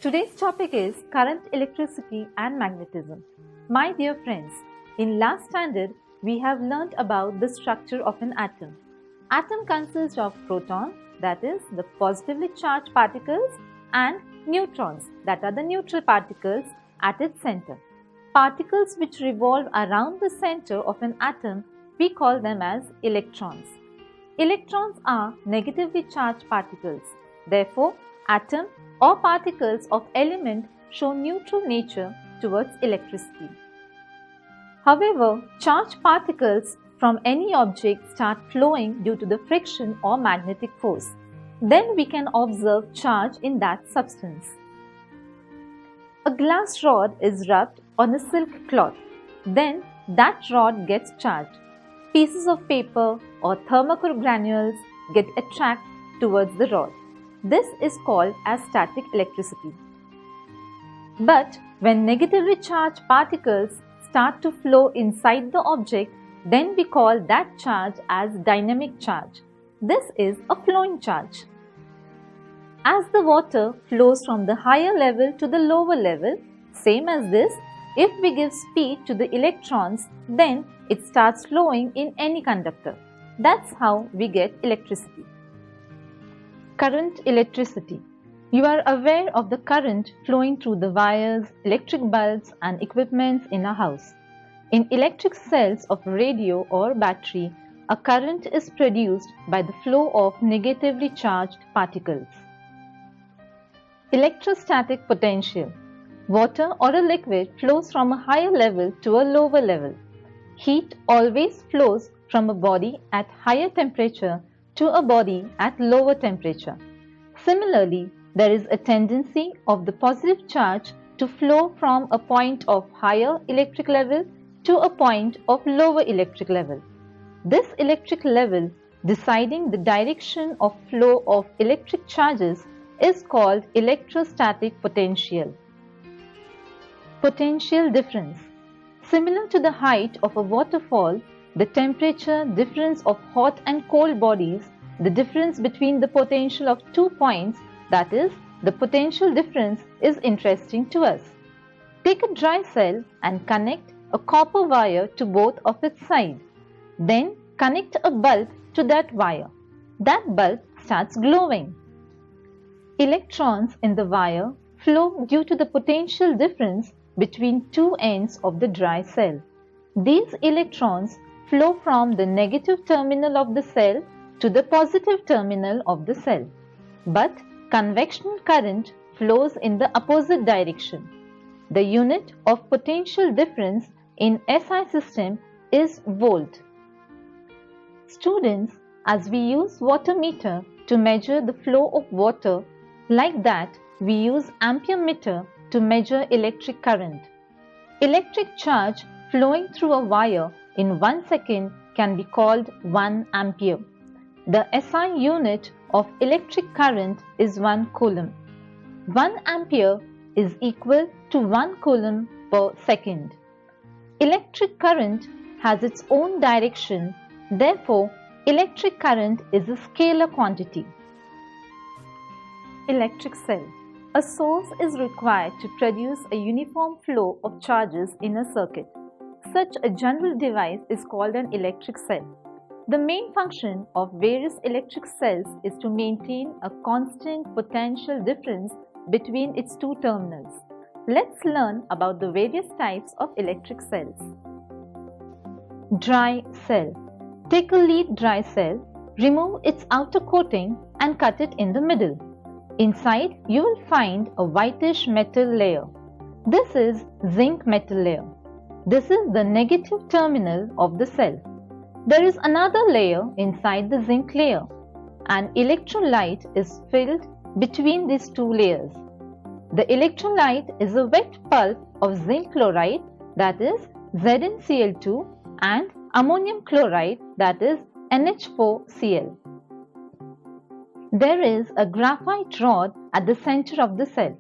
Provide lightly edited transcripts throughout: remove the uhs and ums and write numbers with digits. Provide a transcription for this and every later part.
Today's topic is current electricity and magnetism. My dear friends, in last standard, we have learnt about the structure of an atom. Atom consists of protons, that is the positively charged particles, and neutrons, that are the neutral particles at its center. Particles which revolve around the center of an atom, we call them as electrons. Electrons are negatively charged particles. Therefore, atom or particles of element show neutral nature towards electricity. However, charged particles from any object start flowing due to the friction or magnetic force. Then we can observe charge in that substance. A glass rod is rubbed on a silk cloth. Then that rod gets charged. Pieces of paper or thermocool granules get attracted towards the rod. This is called as static electricity. But when negatively charged particles start to flow inside the object, then we call that charge as dynamic charge. This is a flowing charge. As the water flows from the higher level to the lower level, same as this, if we give speed to the electrons, then it starts flowing in any conductor. That's how we get electricity. Current electricity. You are aware of the current flowing through the wires, electric bulbs and equipments in a house. In electric cells of a radio or battery, a current is produced by the flow of negatively charged particles. Electrostatic potential. Water or a liquid flows from a higher level to a lower level. Heat always flows from a body at higher temperature to a body at lower temperature. Similarly, there is a tendency of the positive charge to flow from a point of higher electric level to a point of lower electric level. This electric level deciding the direction of flow of electric charges is called electrostatic potential. Potential difference. Similar to the height of a waterfall, the temperature difference of hot and cold bodies, the difference between the potential of 2 points, that is, the potential difference, is interesting to us. Take a dry cell and connect a copper wire to both of its sides. Then connect a bulb to that wire. That bulb starts glowing. Electrons in the wire flow due to the potential difference between two ends of the dry cell. These electrons flow from the negative terminal of the cell to the positive terminal of the cell. But convection current flows in the opposite direction. The unit of potential difference in SI system is volt. Students, as we use water meter to measure the flow of water, like that we use ampere meter to measure electric current. Electric charge flowing through a wire in 1 second can be called 1 ampere. The SI unit of electric current is 1 coulomb. 1 ampere is equal to 1 coulomb per second. Electric current has its own direction, therefore electric current is a scalar quantity. Electric cell. A source is required to produce a uniform flow of charges in a circuit. Such a general device is called an electric cell. The main function of various electric cells is to maintain a constant potential difference between its two terminals. Let's learn about the various types of electric cells. Dry cell. Take a lead dry cell, remove its outer coating and cut it in the middle. Inside, you will find a whitish metal layer. This is zinc metal layer. This is the negative terminal of the cell. There is another layer inside the zinc layer. An electrolyte is filled between these two layers. The electrolyte is a wet pulp of zinc chloride, that is ZnCl2, and ammonium chloride, that is NH4Cl. There is a graphite rod at the center of the cell.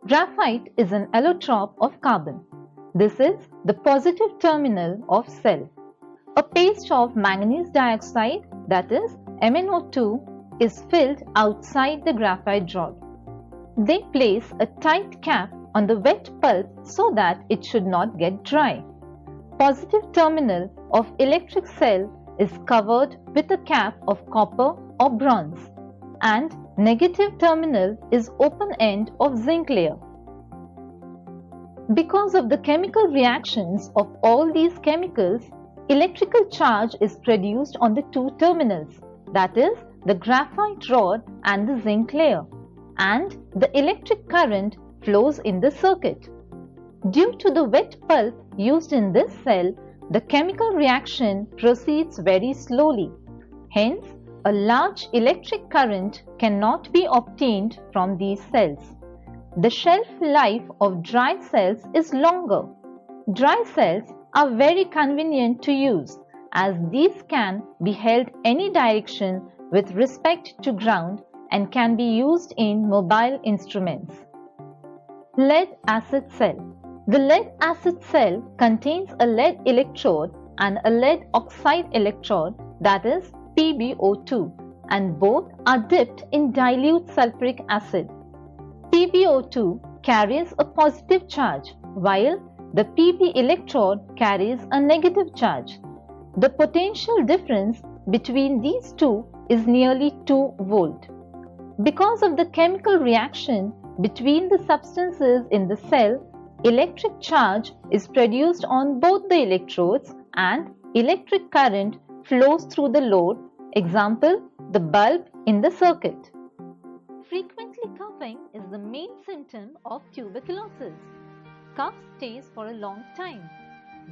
Graphite is an allotrope of carbon. This is the positive terminal of cell. A paste of manganese dioxide, that is MnO2, is filled outside the graphite rod. They place a tight cap on the wet pulp so that it should not get dry. Positive terminal of electric cell is covered with a cap of copper or bronze, and negative terminal is open end of zinc layer. Because of the chemical reactions of all these chemicals, electrical charge is produced on the two terminals, that is, the graphite rod and the zinc layer, and the electric current flows in the circuit. Due to the wet pulp used in this cell, the chemical reaction proceeds very slowly. Hence, a large electric current cannot be obtained from these cells. The shelf life of dry cells is longer. Dry cells are very convenient to use as these can be held any direction with respect to ground and can be used in mobile instruments. Lead acid cell. The lead acid cell contains a lead electrode and a lead oxide electrode, that is PbO2, and both are dipped in dilute sulfuric acid. PbO2 carries a positive charge while the Pb electrode carries a negative charge. The potential difference between these two is nearly 2 volt. Because of the chemical reaction between the substances in the cell, electric charge is produced on both the electrodes and electric current flows through the load, example, the bulb in the circuit. Frequently coughing is the main symptom of tuberculosis. Cough stays for a long time.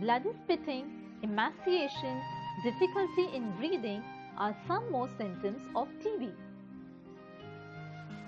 Bloody spitting, emaciation, difficulty in breathing are some more symptoms of TB.